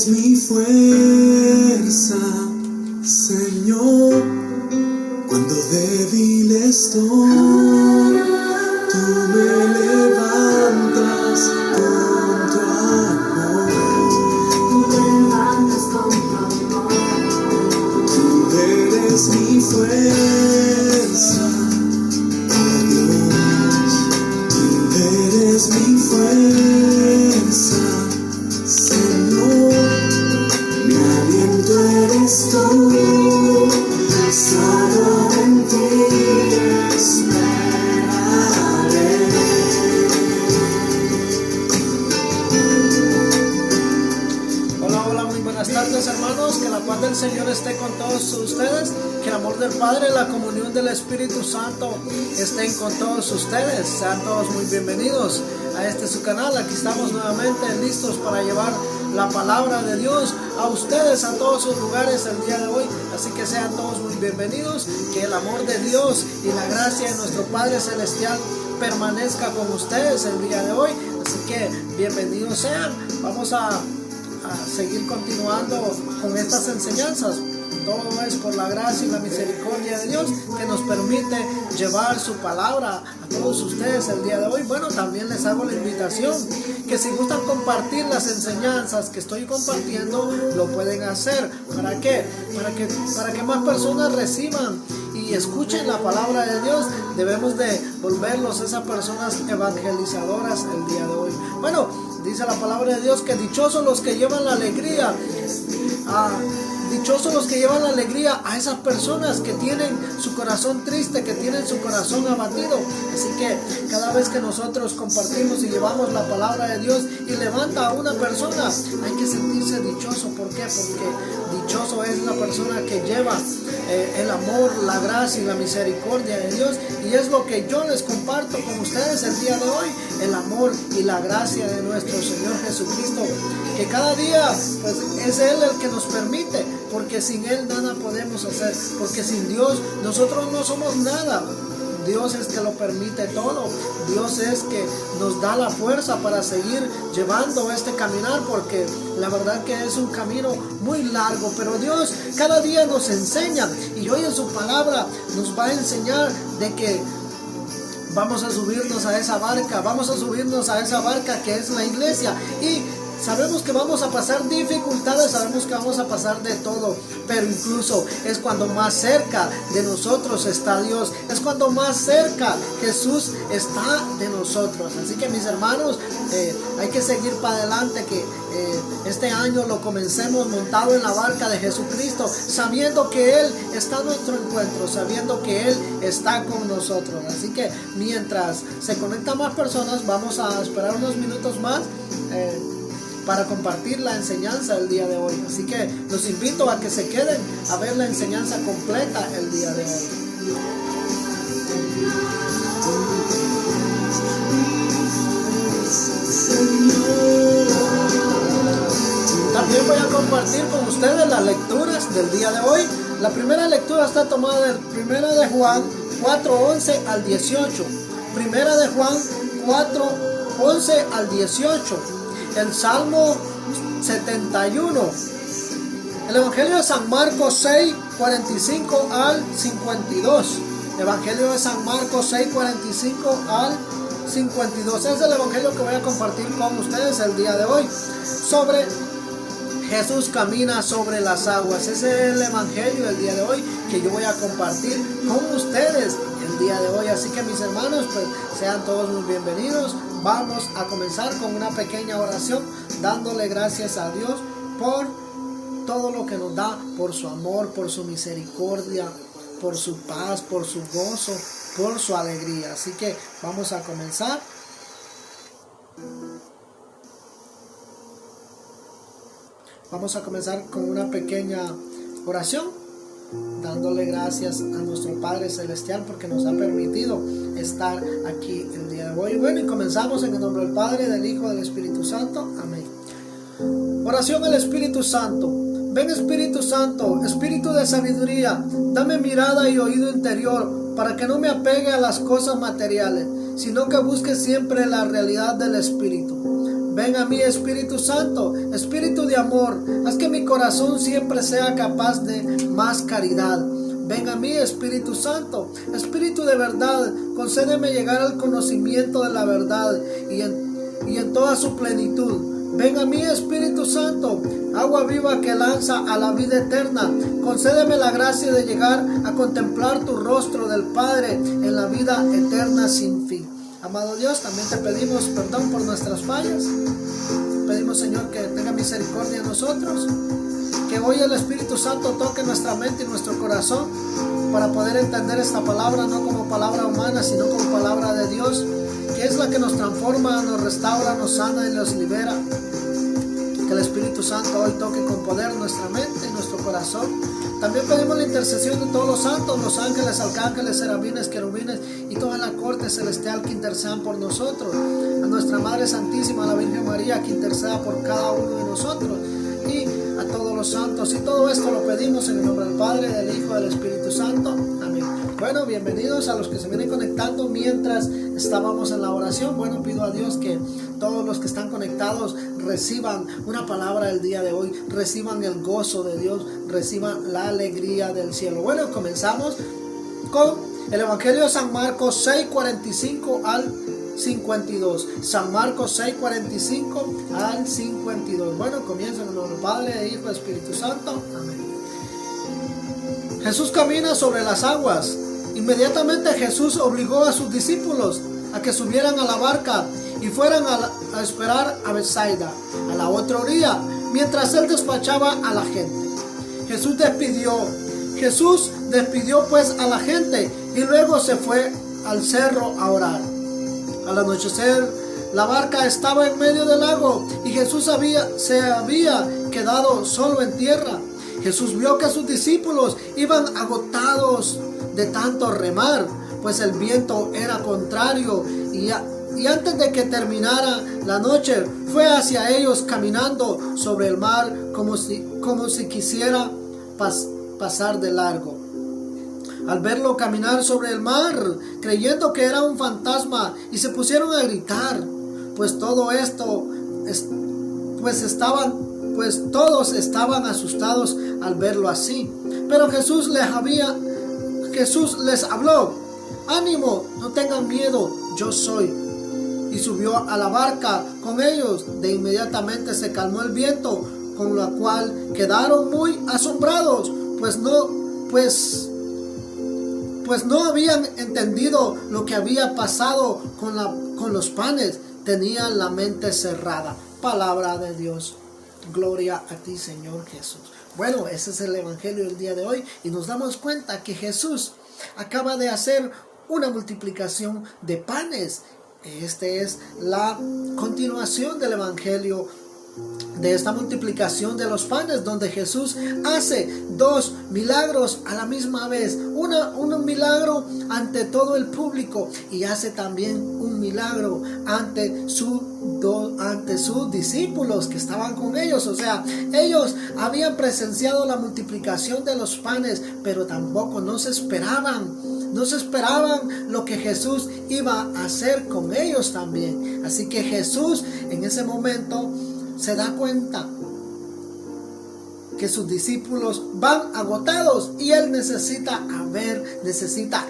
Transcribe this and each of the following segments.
eres mi fuerza, Señor, cuando débil estoy, tú me levantas con tu amor. Tú eres mi fuerza, oh Dios, tú eres mi fuerza, Señor, mi aliento eres tú, solo en ti esperaré. Hola, muy buenas tardes, hermanos. Que la paz del Señor esté con todos ustedes. Que el amor del Padre y la comunión del Espíritu Santo estén con todos ustedes. Sean todos muy bienvenidos a su canal. Aquí estamos nuevamente listos para llevar la palabra de Dios a ustedes, a todos sus lugares el día de hoy. Así que sean todos muy bienvenidos. Que el amor de Dios y la gracia de nuestro Padre Celestial permanezca con ustedes el día de hoy. Así que bienvenidos sean. Vamos a seguir continuando con estas enseñanzas. Todo es por la gracia y la misericordia de Dios que nos permite llevar su palabra a todos ustedes el día de hoy. Bueno, también les hago la invitación que si gustan compartir las enseñanzas que estoy compartiendo, lo pueden hacer. ¿Para qué? Para que más personas reciban y escuchen la palabra de Dios. Debemos de volverlos esas personas evangelizadoras el día de hoy. Bueno, dice la palabra de Dios que dichosos los que llevan la alegría. Dichosos los que llevan la alegría a esas personas que tienen su corazón triste, que tienen su corazón abatido. Así que cada vez que nosotros compartimos y llevamos la palabra de Dios y levanta a una persona, hay que sentirse dichoso. ¿Por qué? Porque dichoso es la persona que lleva el amor, la gracia y la misericordia de Dios. Y es lo que yo les comparto con ustedes el día de hoy, el amor y la gracia de nuestro Señor Jesucristo, que cada día pues es Él el que nos permite, porque sin Él nada podemos hacer, porque sin Dios nosotros no somos nada. Dios es que lo permite todo. Dios es que nos da la fuerza para seguir llevando este caminar, porque la verdad que es un camino muy largo, pero Dios cada día nos enseña, y hoy en su palabra nos va a enseñar de que vamos a subirnos a esa barca que es la iglesia, y sabemos que vamos a pasar dificultades, sabemos que vamos a pasar de todo, pero incluso es cuando más cerca de nosotros está Dios, es cuando más cerca Jesús está de nosotros. Así que mis hermanos, hay que seguir para adelante, que este año lo comencemos montado en la barca de Jesucristo, sabiendo que Él está a nuestro encuentro, sabiendo que Él está con nosotros. Así que mientras se conectan más personas, vamos a esperar unos minutos más para compartir la enseñanza el día de hoy. Así que los invito a que se queden a ver la enseñanza completa el día de hoy. También voy a compartir con ustedes las lecturas del día de hoy. La primera lectura está tomada de 1 de Juan 4:11 al 18. 1 de Juan 4:11 al 18. El Salmo 71, el Evangelio de San Marcos 6:45 al 52. Evangelio de San Marcos 6:45 al 52. Es el Evangelio que voy a compartir con ustedes el día de hoy. Sobre Jesús camina sobre las aguas. Ese es el Evangelio del día de hoy que yo voy a compartir con ustedes el día de hoy. Así que mis hermanos, pues sean todos muy bienvenidos. Vamos a comenzar con una pequeña oración, dándole gracias a Dios por todo lo que nos da, por su amor, por su misericordia, por su paz, por su gozo, por su alegría. Así que vamos a comenzar. Vamos a comenzar con una pequeña oración, dándole gracias a nuestro Padre Celestial porque nos ha permitido estar aquí el día de hoy. Bueno, y comenzamos en el nombre del Padre, del Hijo y del Espíritu Santo. Amén. Oración al Espíritu Santo. Ven Espíritu Santo, Espíritu de sabiduría, dame mirada y oído interior para que no me apegue a las cosas materiales, sino que busque siempre la realidad del Espíritu. Ven a mí, Espíritu Santo, Espíritu de amor, haz que mi corazón siempre sea capaz de más caridad. Ven a mí, Espíritu Santo, Espíritu de verdad, concédeme llegar al conocimiento de la verdad y en toda su plenitud. Ven a mí, Espíritu Santo, agua viva que lanza a la vida eterna. Concédeme la gracia de llegar a contemplar tu rostro del Padre en la vida eterna sin fin. Amado Dios, también te pedimos perdón por nuestras fallas. Pedimos, Señor, que tenga misericordia de nosotros. Que hoy el Espíritu Santo toque nuestra mente y nuestro corazón para poder entender esta palabra, no como palabra humana, sino como palabra de Dios, que es la que nos transforma, nos restaura, nos sana y nos libera. Que el Espíritu Santo hoy toque con poder nuestra mente y nuestro corazón. También pedimos la intercesión de todos los santos, los ángeles, arcángeles, serafines, querubines y toda la corte celestial que intercedan por nosotros. A nuestra Madre Santísima, la Virgen María, que interceda por cada uno de nosotros. Y a todos los santos. Y todo esto lo pedimos en el nombre del Padre, del Hijo y del Espíritu Santo. Amén. Bueno, bienvenidos a los que se vienen conectando mientras estábamos en la oración. Bueno, pido a Dios que todos los que están conectados reciban una palabra el día de hoy, reciban el gozo de Dios, reciban la alegría del cielo. Bueno, comenzamos con el Evangelio de San Marcos 6:45 al 52. San Marcos 6:45 al 52. Bueno, comienza en el nombre del Padre, Hijo y Espíritu Santo. Amén. Jesús camina sobre las aguas. Inmediatamente Jesús obligó a sus discípulos a que subieran a la barca y fueran a esperar a Betsaida, a la otra orilla, mientras él despachaba a la gente. Jesús despidió pues a la gente y luego se fue al cerro a orar. Al anochecer, la barca estaba en medio del lago y Jesús se había quedado solo en tierra. Jesús vio que sus discípulos iban agotados de tanto remar, pues el viento era contrario y antes de que terminara la noche fue hacia ellos caminando sobre el mar como si quisiera pasar de largo. Al verlo caminar sobre el mar, creyendo que era un fantasma, y se pusieron a gritar, pues todos estaban asustados al verlo así. Pero Jesús les habló: ánimo, no tengan miedo, yo soy. Y subió a la barca con ellos. De inmediatamente se calmó el viento, con lo cual quedaron muy asombrados, pues no habían entendido lo que había pasado con los panes. Tenían la mente cerrada. Palabra de Dios. Gloria a ti, Señor Jesús. Bueno, ese es el Evangelio del día de hoy y nos damos cuenta que Jesús acaba de hacer una multiplicación de panes. Esta es la continuación del Evangelio, de esta multiplicación de los panes, donde Jesús hace dos milagros a la misma vez. Un milagro ante todo el público y hace también un milagro ante sus discípulos que estaban con ellos. O sea, ellos habían presenciado la multiplicación de los panes, pero tampoco no se esperaban lo que Jesús iba a hacer con ellos también. Así que Jesús en ese momento se da cuenta que sus discípulos van agotados y él necesita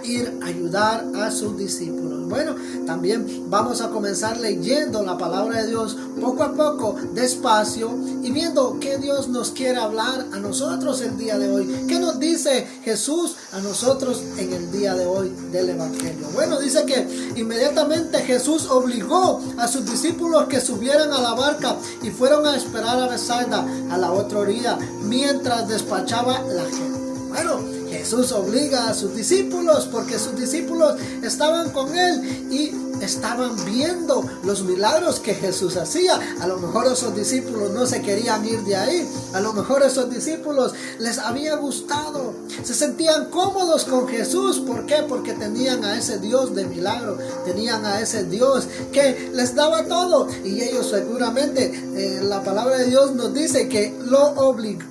ir a ayudar a sus discípulos. Bueno, también vamos a comenzar leyendo la palabra de Dios poco a poco, despacio, y viendo qué Dios nos quiere hablar a nosotros el día de hoy. ¿Qué nos dice Jesús a nosotros en el día de hoy del Evangelio? Bueno, dice que inmediatamente Jesús obligó a sus discípulos que subieran a la barca y fueron a esperar a Betsaida, a la otra orilla, mientras despachaba la gente. Bueno, Jesús obliga a sus discípulos porque sus discípulos estaban con él y estaban viendo los milagros que Jesús hacía. A lo mejor esos discípulos no se querían ir de ahí. A lo mejor esos discípulos les había gustado. Se sentían cómodos con Jesús. ¿Por qué? Porque tenían a ese Dios de milagro. Tenían a ese Dios que les daba todo. Y ellos seguramente, la palabra de Dios nos dice que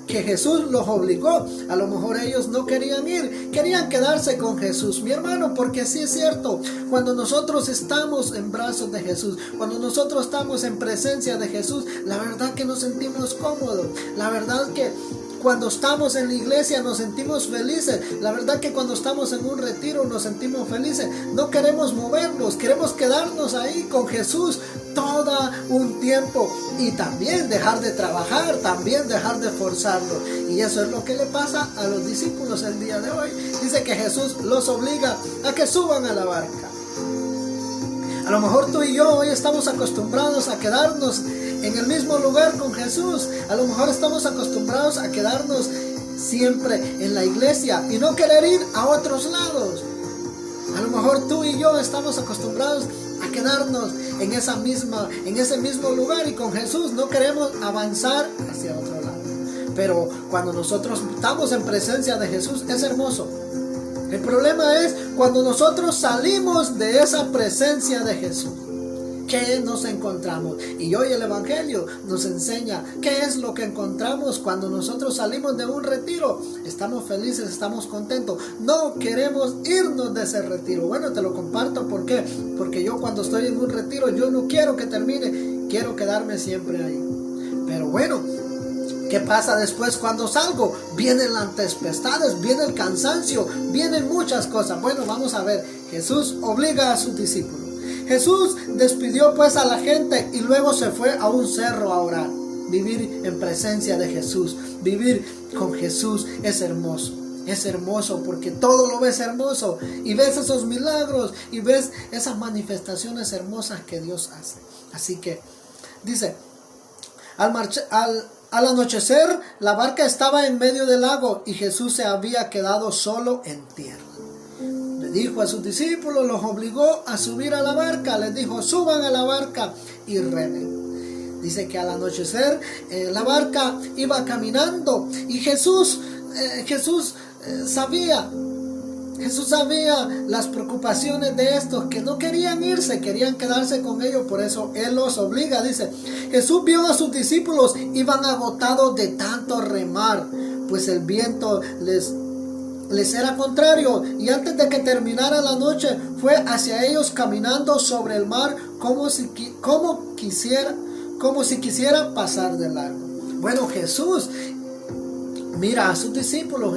Jesús los obligó. A lo mejor ellos no querían ir. Querían quedarse con Jesús. Mi hermano, porque sí es cierto. Cuando nosotros estamos estamos en brazos de Jesús, cuando nosotros estamos en presencia de Jesús, la verdad que nos sentimos cómodos. La verdad que cuando estamos en la iglesia nos sentimos felices. La verdad que cuando estamos en un retiro nos sentimos felices. No queremos movernos, queremos quedarnos ahí con Jesús todo un tiempo. Y también dejar de trabajar, también dejar de forzarlo. Y eso es lo que le pasa a los discípulos el día de hoy. Dice que Jesús los obliga a que suban a la barca. A lo mejor tú y yo hoy estamos acostumbrados a quedarnos en el mismo lugar con Jesús. A lo mejor estamos acostumbrados a quedarnos siempre en la iglesia y no querer ir a otros lados. A lo mejor tú y yo estamos acostumbrados a quedarnos en ese mismo lugar, y con Jesús no queremos avanzar hacia otro lado. Pero cuando nosotros estamos en presencia de Jesús es hermoso. El problema es cuando nosotros salimos de esa presencia de Jesús. ¿Qué nos encontramos? Y hoy el Evangelio nos enseña qué es lo que encontramos cuando nosotros salimos de un retiro. Estamos felices, estamos contentos. No queremos irnos de ese retiro. Bueno, te lo comparto. ¿Por qué? Porque yo cuando estoy en un retiro, yo no quiero que termine. Quiero quedarme siempre ahí. Pero bueno, ¿qué pasa después cuando salgo? Vienen las tempestades, viene el cansancio, vienen muchas cosas. Bueno, vamos a ver. Jesús obliga a sus discípulos. Jesús despidió pues a la gente y luego se fue a un cerro a orar. Vivir en presencia de Jesús, vivir con Jesús es hermoso. Es hermoso porque todo lo ves hermoso y ves esos milagros y ves esas manifestaciones hermosas que Dios hace. Así que dice, al anochecer la barca estaba en medio del lago y Jesús se había quedado solo en tierra. Dijo a sus discípulos, los obligó a subir a la barca, les dijo, suban a la barca y remen. Dice que al anochecer la barca iba caminando y Jesús sabía las preocupaciones de estos que no querían irse, querían quedarse con ellos, por eso Él los obliga. Dice, Jesús vio a sus discípulos, iban agotados de tanto remar, pues el viento les era contrario, y antes de que terminara la noche fue hacia ellos caminando sobre el mar como si quisiera pasar de largo. Bueno, Jesús mira a sus discípulos.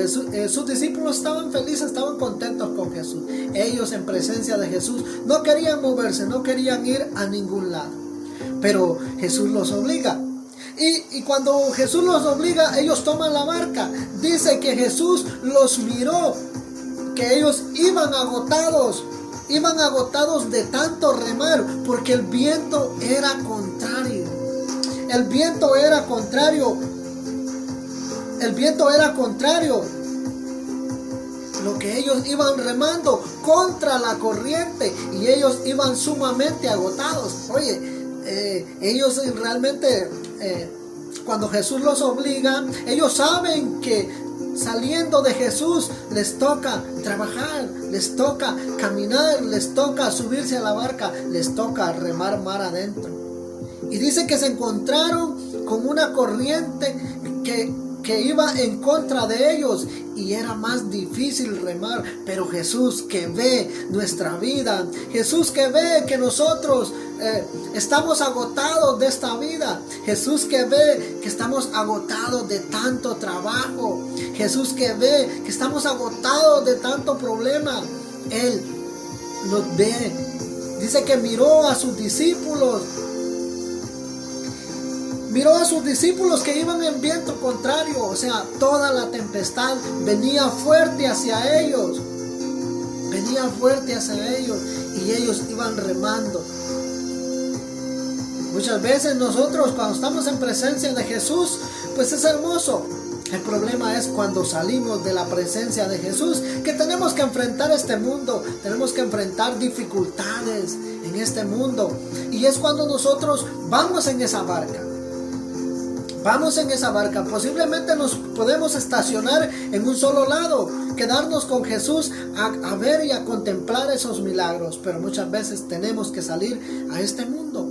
Sus discípulos estaban felices, estaban contentos con Jesús. Ellos en presencia de Jesús no querían moverse, no querían ir a ningún lado, pero Jesús los obliga. Y cuando Jesús los obliga, ellos toman la barca. Dice que Jesús los miró, que ellos iban agotados de tanto remar, porque el viento era contrario. El viento era contrario. Lo que ellos iban remando contra la corriente y ellos iban sumamente agotados. Oye, ellos realmente, cuando Jesús los obliga, ellos saben que saliendo de Jesús les toca trabajar, les toca caminar, les toca subirse a la barca, les toca remar mar adentro. Y dice que se encontraron con una corriente que iba en contra de ellos y era más difícil remar. Pero Jesús, que ve nuestra vida, Jesús que ve que nosotros estamos agotados de esta vida, Jesús que ve que estamos agotados de tanto trabajo, Jesús que ve que estamos agotados de tanto problema, Él nos ve. Dice que miró a sus discípulos que iban en viento contrario, o sea, toda la tempestad venía fuerte hacia ellos, y ellos iban remando. Muchas veces nosotros cuando estamos en presencia de Jesús, pues es hermoso. El problema es cuando salimos de la presencia de Jesús, que tenemos que enfrentar este mundo, tenemos que enfrentar dificultades en este mundo, y es cuando nosotros vamos en esa barca. Posiblemente nos podemos estacionar en un solo lado, quedarnos con Jesús a ver y a contemplar esos milagros, pero muchas veces tenemos que salir a este mundo.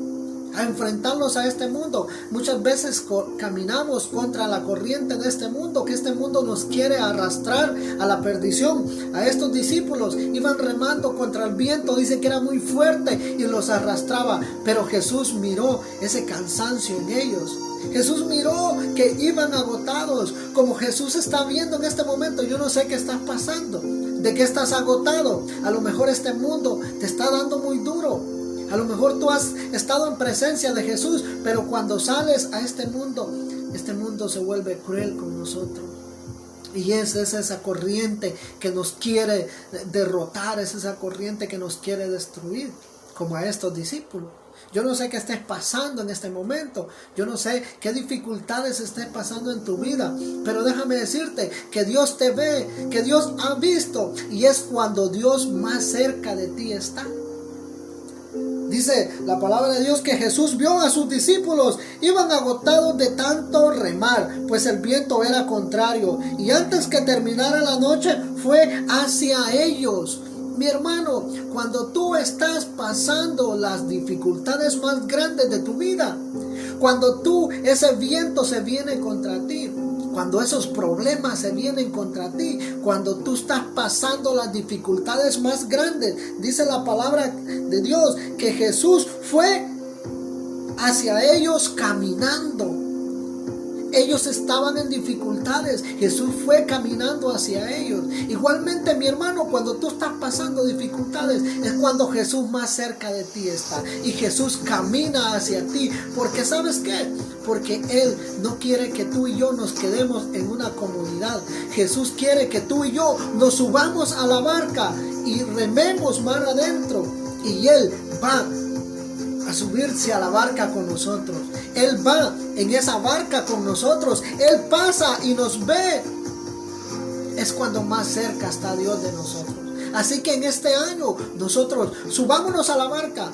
a enfrentarnos a este mundo. Muchas veces caminamos contra la corriente de este mundo, que este mundo nos quiere arrastrar a la perdición. A estos discípulos iban remando contra el viento, dice que era muy fuerte y los arrastraba, pero Jesús miró ese cansancio en ellos. Jesús miró que iban agotados, como Jesús está viendo en este momento. Yo no sé qué estás pasando, de qué estás agotado. A lo mejor este mundo te está dando muy duro. A lo mejor tú has estado en presencia de Jesús, pero cuando sales a este mundo se vuelve cruel con nosotros. Y es esa corriente que nos quiere derrotar, es esa corriente que nos quiere destruir, como a estos discípulos. Yo no sé qué estés pasando en este momento. Yo no sé qué dificultades estés pasando en tu vida. Pero déjame decirte que Dios te ve, que Dios ha visto. Y es cuando Dios más cerca de ti está. Dice la palabra de Dios que Jesús vio a sus discípulos, iban agotados de tanto remar, pues el viento era contrario. Y antes que terminara la noche, fue hacia ellos. Mi hermano, cuando tú estás pasando las dificultades más grandes de tu vida, cuando ese viento se viene contra ti, cuando esos problemas se vienen contra ti, cuando tú estás pasando las dificultades más grandes, dice la palabra de Dios que Jesús fue hacia ellos caminando. Ellos estaban en dificultades, Jesús fue caminando hacia ellos. Igualmente, mi hermano, cuando tú estás pasando dificultades, es cuando Jesús más cerca de ti está. Y Jesús camina hacia ti. Porque ¿sabes qué? Porque Él no quiere que tú y yo nos quedemos en una comunidad. Jesús quiere que tú y yo nos subamos a la barca y rememos mar adentro. Y Él va a subirse a la barca con nosotros. Él va en esa barca con nosotros. Él pasa y nos ve. Es cuando más cerca está Dios de nosotros. Así que en este año nosotros subámonos a la barca.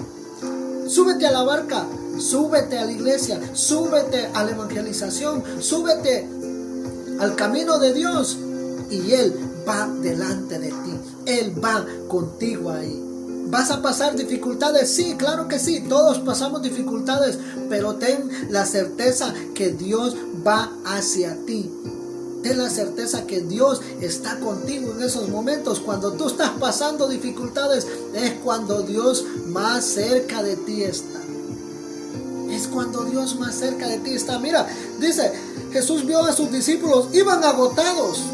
Súbete a la barca. Súbete a la iglesia. Súbete a la evangelización. Súbete al camino de Dios. Y Él va delante de ti. Él va contigo ahí. ¿Vas a pasar dificultades? Sí, claro que sí, todos pasamos dificultades, pero ten la certeza que Dios va hacia ti. Ten la certeza que Dios está contigo en esos momentos. Cuando tú estás pasando dificultades, es cuando Dios más cerca de ti está. Es cuando Dios más cerca de ti está. Mira, dice, Jesús vio a sus discípulos, iban agotados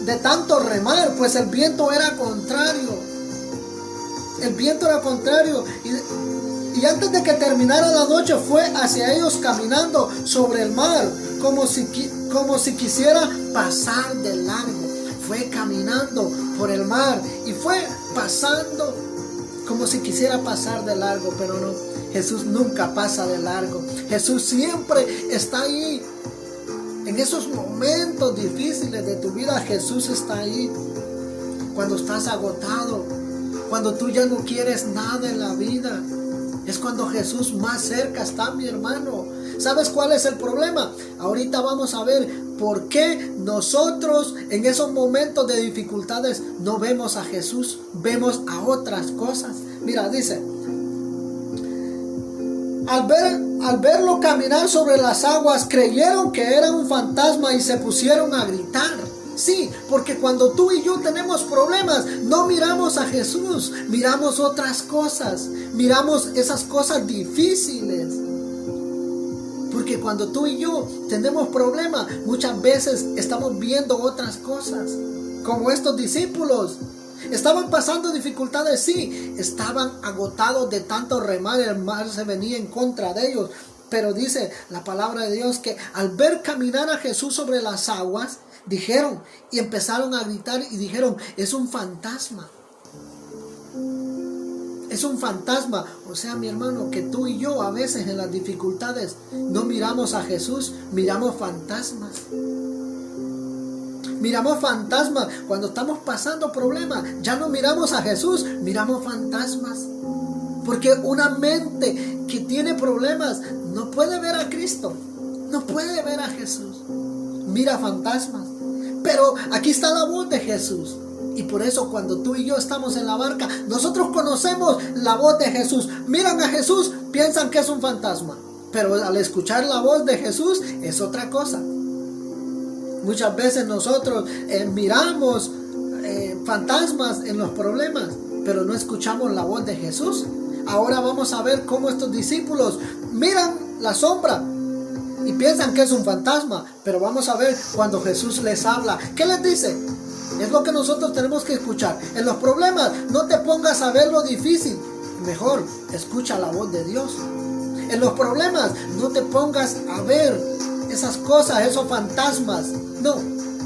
de tanto remar, pues el viento era contrario. El viento era contrario. Y antes de que terminara la noche, fue hacia ellos caminando sobre el mar, como si quisiera pasar de largo. Fue caminando por el mar y fue pasando como si quisiera pasar de largo, pero no. Jesús nunca pasa de largo. Jesús siempre está ahí. En esos momentos difíciles de tu vida, Jesús está ahí. Cuando estás agotado, cuando tú ya no quieres nada en la vida, es cuando Jesús más cerca está, mi hermano. ¿Sabes cuál es el problema? Ahorita vamos a ver por qué nosotros en esos momentos de dificultades no vemos a Jesús, vemos a otras cosas. Mira, dice, al verlo caminar sobre las aguas, creyeron que era un fantasma y se pusieron a gritar. Sí, porque cuando tú y yo tenemos problemas, no miramos a Jesús, miramos otras cosas, miramos esas cosas difíciles. Porque cuando tú y yo tenemos problemas, muchas veces estamos viendo otras cosas, como estos discípulos. Estaban pasando dificultades, sí, estaban agotados de tanto remar, el mar se venía en contra de ellos. Pero dice la palabra de Dios que al ver caminar a Jesús sobre las aguas, dijeron y empezaron a gritar y dijeron, es un fantasma. Es un fantasma. O sea, mi hermano, que tú y yo a veces en las dificultades no miramos a Jesús, miramos fantasmas. Miramos fantasmas. Cuando estamos pasando problemas, ya no miramos a Jesús, miramos fantasmas. Porque una mente que tiene problemas no puede ver a Cristo, no puede ver a Jesús, mira fantasmas. Pero aquí está la voz de Jesús. Y por eso cuando tú y yo estamos en la barca, nosotros conocemos la voz de Jesús. Miran a Jesús, piensan que es un fantasma. Pero al escuchar la voz de Jesús es otra cosa. Muchas veces nosotros miramos fantasmas en los problemas, pero no escuchamos la voz de Jesús. Ahora vamos a ver cómo estos discípulos miran la sombra y piensan que es un fantasma, pero vamos a ver cuando Jesús les habla. ¿Qué les dice? Es lo que nosotros tenemos que escuchar. En los problemas no te pongas a ver lo difícil, mejor escucha la voz de Dios. En los problemas no te pongas a ver esas cosas, esos fantasmas. No,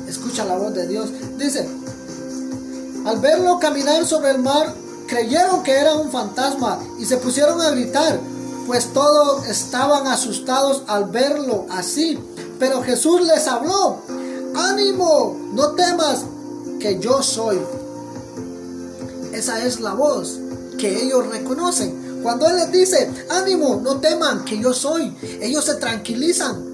escucha la voz de Dios. Dice, al verlo caminar sobre el mar, creyeron que era un fantasma y se pusieron a gritar, pues todos estaban asustados al verlo así. Pero Jesús les habló: ánimo, no temas, que yo soy. Esa es la voz que ellos reconocen. Cuando Él les dice, ánimo, no teman, que yo soy, ellos se tranquilizan.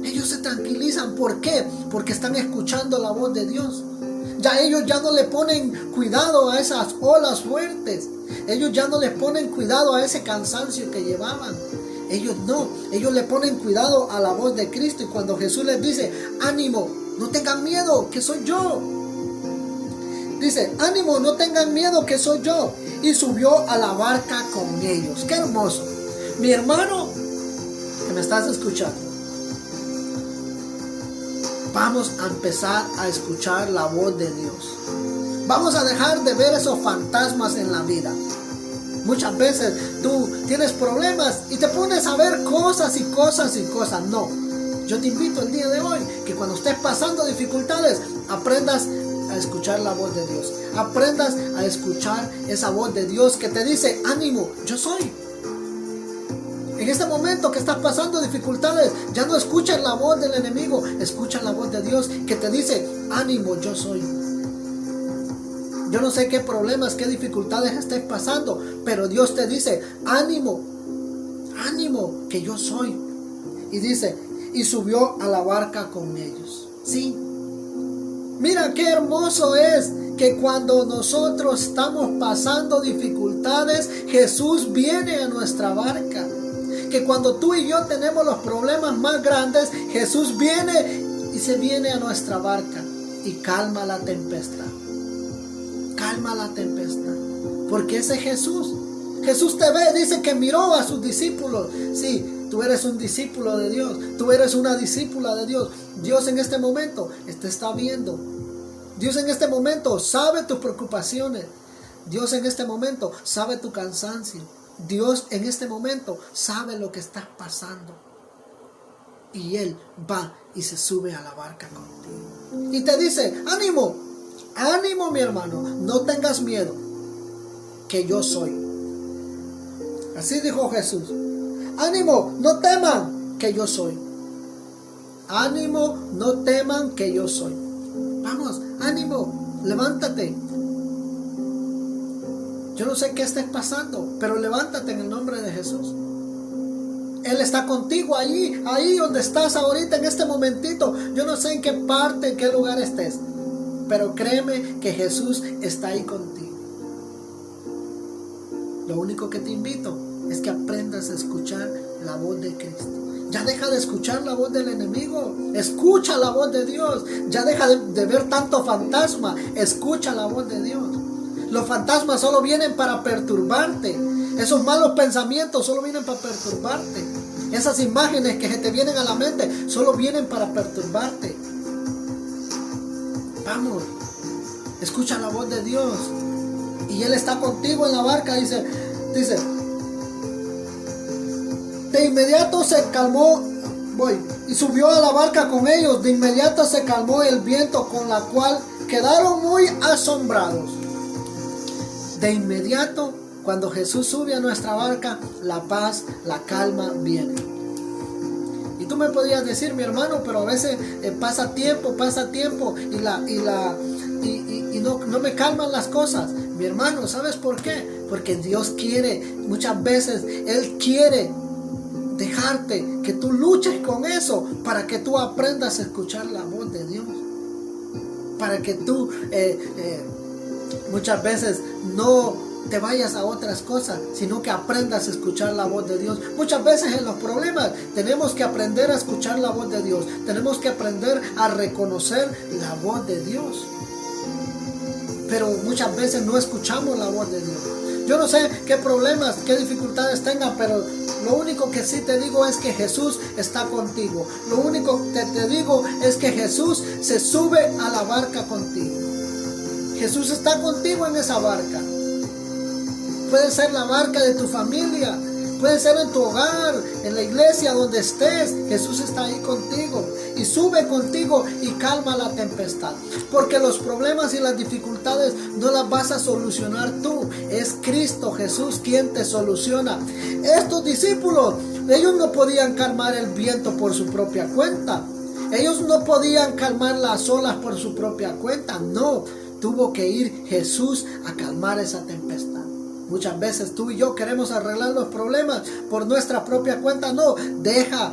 Ellos se tranquilizan. ¿Por qué? Porque están escuchando la voz de Dios. Ya ellos ya no le ponen cuidado a esas olas fuertes. Ellos ya no les ponen cuidado a ese cansancio que llevaban. Ellos no. Ellos le ponen cuidado a la voz de Cristo. Y cuando Jesús les dice, ánimo, no tengan miedo, que soy yo. Dice, ánimo, no tengan miedo, que soy yo. Y subió a la barca con ellos. ¡Qué hermoso! Mi hermano, que me estás escuchando, vamos a empezar a escuchar la voz de Dios. Vamos a dejar de ver esos fantasmas en la vida. Muchas veces tú tienes problemas y te pones a ver cosas y cosas y cosas. No, yo te invito el día de hoy que cuando estés pasando dificultades, aprendas a escuchar la voz de Dios. Aprendas a escuchar esa voz de Dios que te dice, ánimo, yo soy. En este momento que estás pasando dificultades, ya no escuchas la voz del enemigo, escucha la voz de Dios que te dice, ánimo, yo soy. Yo no sé qué problemas, qué dificultades estés pasando, pero Dios te dice, ánimo, ánimo, que yo soy. Y dice, y subió a la barca con ellos. Sí. Mira qué hermoso es que cuando nosotros estamos pasando dificultades, Jesús viene a nuestra barca. Que cuando tú y yo tenemos los problemas más grandes, Jesús viene y se viene a nuestra barca y calma la tempestad. Calma la tempestad. Porque ese Jesús, Jesús te ve, dice que miró a sus discípulos. Sí, tú eres un discípulo de Dios, tú eres una discípula de Dios. Dios en este momento te está viendo. Dios en este momento sabe tus preocupaciones. Dios en este momento sabe tu cansancio. Dios en este momento sabe lo que estás pasando. Y Él va y se sube a la barca contigo. Y te dice, ánimo, ánimo mi hermano, no tengas miedo, que yo soy. Así dijo Jesús. Ánimo, no teman, que yo soy. Ánimo, no teman, que yo soy. Vamos, ánimo, levántate. Yo no sé qué estés pasando, pero levántate en el nombre de Jesús. Él está contigo ahí donde estás ahorita en este momentito. Yo no sé en qué parte, en qué lugar estés, pero créeme que Jesús está ahí contigo. Lo único que te invito es que aprendas a escuchar la voz de Cristo. Ya deja de escuchar la voz del enemigo. Escucha la voz de Dios. Ya deja de ver tanto fantasma. Escucha la voz de Dios. Los fantasmas solo vienen para perturbarte. Esos malos pensamientos solo vienen para perturbarte. Esas imágenes que se te vienen a la mente solo vienen para perturbarte. Vamos, escucha la voz de Dios. Y Él está contigo en la barca. Dice, de inmediato se calmó, y subió a la barca con ellos. De inmediato se calmó el viento, con la cual quedaron muy asombrados. De inmediato, cuando Jesús sube a nuestra barca, la paz, la calma viene. Y tú me podrías decir, mi hermano, pero a veces pasa tiempo y no me calman las cosas. Mi hermano, ¿sabes por qué? Porque Dios quiere, muchas veces Él quiere dejarte que tú luches con eso para que tú aprendas a escuchar la voz de Dios. Para que tú Muchas veces no te vayas a otras cosas, sino que aprendas a escuchar la voz de Dios. Muchas veces en los problemas tenemos que aprender a escuchar la voz de Dios. Tenemos que aprender a reconocer la voz de Dios. Pero muchas veces no escuchamos la voz de Dios. Yo no sé qué problemas, qué dificultades tengan, pero lo único que sí te digo es que Jesús está contigo. Lo único que te digo es que Jesús se sube a la barca contigo. Jesús está contigo en esa barca. Puede ser la barca de tu familia, puede ser en tu hogar, en la iglesia donde estés. Jesús está ahí contigo y sube contigo y calma la tempestad. Porque los problemas y las dificultades no las vas a solucionar tú. Es Cristo Jesús quien te soluciona. Estos discípulos, ellos no podían calmar el viento por su propia cuenta. Ellos no podían calmar las olas por su propia cuenta. No, tuvo que ir Jesús a calmar esa tempestad. Muchas veces tú y yo queremos arreglar los problemas por nuestra propia cuenta. No, deja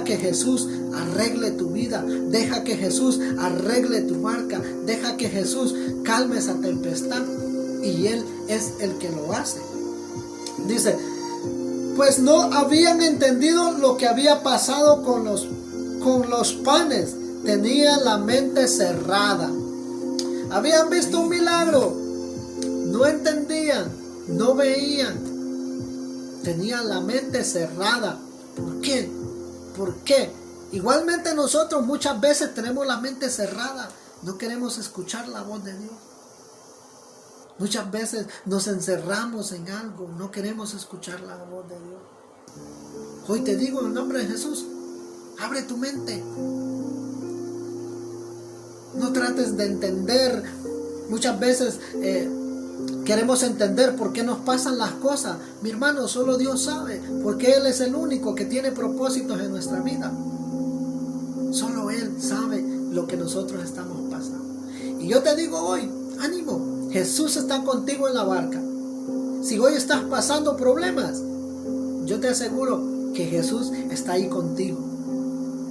que Jesús arregle tu vida. Deja que Jesús arregle tu barca. Deja que Jesús calme esa tempestad. Y Él es el que lo hace. Dice, pues no habían entendido lo que había pasado con los panes. Tenían la mente cerrada. Habían visto un milagro. No entendían. No veían, tenían la mente cerrada. ¿Por qué? ¿Por qué? Igualmente nosotros muchas veces tenemos la mente cerrada. No queremos escuchar la voz de Dios. Muchas veces nos encerramos en algo. No queremos escuchar la voz de Dios. Hoy te digo en el nombre de Jesús, abre tu mente. No trates de entender. Muchas veces queremos entender por qué nos pasan las cosas. Mi hermano, solo Dios sabe, porque Él es el único que tiene propósitos en nuestra vida. Solo Él sabe lo que nosotros estamos pasando. Y yo te digo hoy, ánimo, Jesús está contigo en la barca. Si hoy estás pasando problemas, yo te aseguro que Jesús está ahí contigo.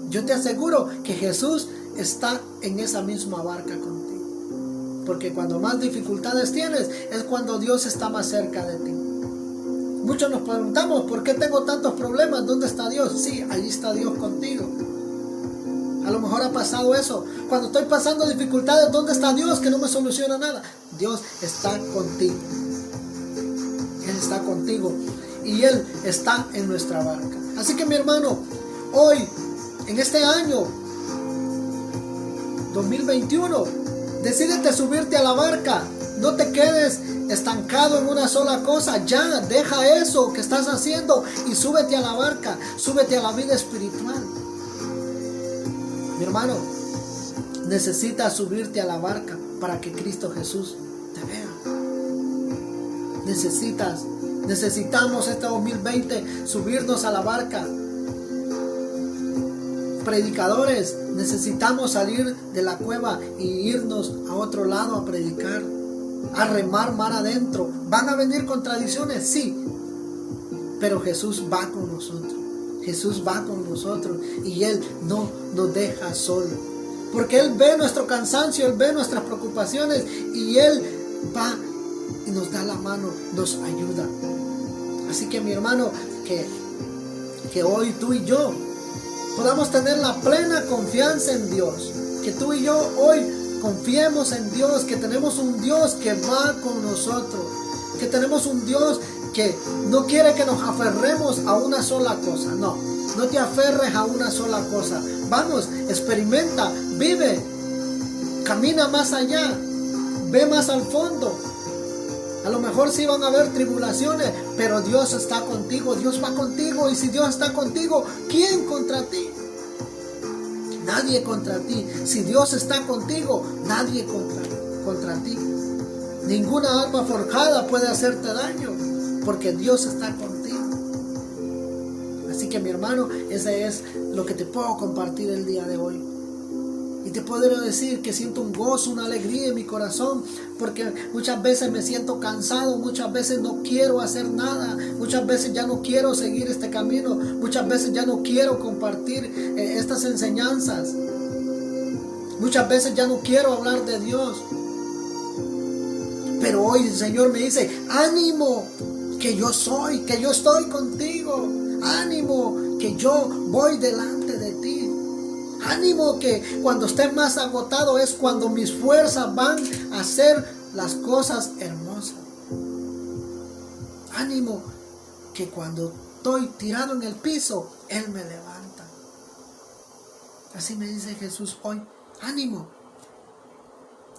Yo te aseguro que Jesús está en esa misma barca contigo. Porque cuando más dificultades tienes, es cuando Dios está más cerca de ti. Muchos nos preguntamos, ¿por qué tengo tantos problemas? ¿Dónde está Dios? Sí, allí está Dios contigo. A lo mejor ha pasado eso. Cuando estoy pasando dificultades, ¿dónde está Dios que no me soluciona nada? Dios está contigo. Él está contigo. Y Él está en nuestra barca. Así que mi hermano, hoy, en este año 2021, decídete subirte a la barca. No te quedes estancado en una sola cosa. Ya, deja eso que estás haciendo y súbete a la barca. Súbete a la vida espiritual. Mi hermano, necesitas subirte a la barca para que Cristo Jesús te vea. Necesitamos este 2020 subirnos a la barca. Predicadores, necesitamos salir de la cueva y irnos a otro lado a predicar, a remar mar adentro. ¿Van a venir contradicciones? Sí, pero Jesús va con nosotros. Jesús va con nosotros y Él no nos deja solos, porque Él ve nuestro cansancio, Él ve nuestras preocupaciones y Él va y nos da la mano, nos ayuda. Así que mi hermano, que hoy tú y yo podamos tener la plena confianza en Dios. Que tú y yo hoy confiemos en Dios. Que tenemos un Dios que va con nosotros. Que tenemos un Dios que no quiere que nos aferremos a una sola cosa. No te aferres a una sola cosa. Vamos, experimenta, vive, camina más allá, ve más al fondo. A lo mejor sí van a haber tribulaciones, pero Dios está contigo, Dios va contigo. Y si Dios está contigo, ¿quién contra ti? Nadie contra ti. Si Dios está contigo, nadie contra ti. Ninguna arma forjada puede hacerte daño, porque Dios está contigo. Así que mi hermano, ese es lo que te puedo compartir el día de hoy. Y te puedo decir que siento un gozo, una alegría en mi corazón, porque muchas veces me siento cansado, muchas veces no quiero hacer nada, muchas veces ya no quiero seguir este camino, muchas veces ya no quiero compartir estas enseñanzas, muchas veces ya no quiero hablar de Dios. Pero hoy el Señor me dice, ánimo, que yo estoy contigo. Ánimo, que yo voy delante de ti. Ánimo, que cuando estés más agotado es cuando mis fuerzas van a hacer las cosas hermosas. Ánimo, que cuando estoy tirado en el piso, Él me levanta. Así me dice Jesús hoy. Ánimo.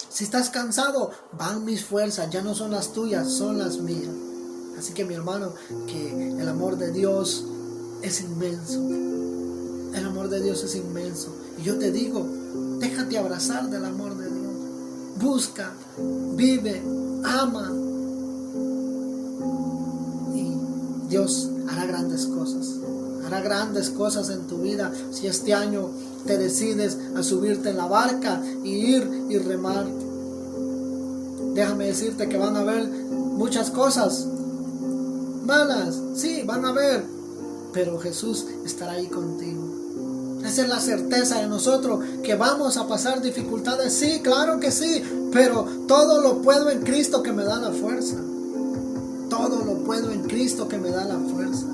Si estás cansado, van mis fuerzas, ya no son las tuyas, son las mías. Así que mi hermano, que el amor de Dios es inmenso. El amor de Dios es inmenso. Y yo te digo, déjate abrazar del amor de Dios. Busca, vive, ama. Y Dios hará grandes cosas. Hará grandes cosas en tu vida si este año te decides a subirte en la barca y ir y remar. Déjame decirte que van a haber muchas cosas malas, sí, van a haber, pero Jesús estará ahí contigo. Esa es la certeza de nosotros, que vamos a pasar dificultades, sí, claro que sí, pero todo lo puedo en Cristo que me da la fuerza. Todo lo puedo en Cristo que me da la fuerza.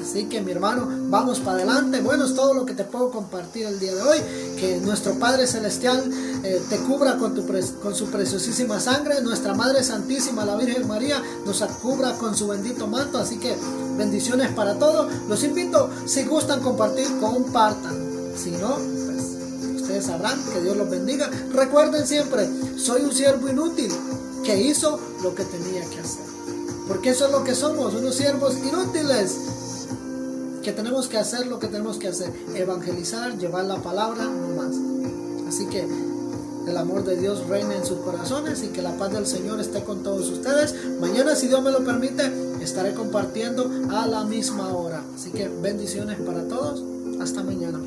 Así que mi hermano, vamos para adelante. Bueno, es todo lo que te puedo compartir el día de hoy. Que nuestro Padre Celestial te cubra con su preciosísima sangre. Nuestra Madre Santísima, la Virgen María, nos cubra con su bendito manto. Así que bendiciones para todos. Los invito, si gustan compartir, compartan. Si no, pues ustedes sabrán. Que Dios los bendiga. Recuerden siempre, soy un siervo inútil que hizo lo que tenía que hacer. Porque eso es lo que somos, unos siervos inútiles. Que tenemos que hacer lo que tenemos que hacer, evangelizar, llevar la palabra, no más. Así que el amor de Dios reina en sus corazones y que la paz del Señor esté con todos ustedes. Mañana, si Dios me lo permite, estaré compartiendo a la misma hora. Así que bendiciones para todos. Hasta mañana.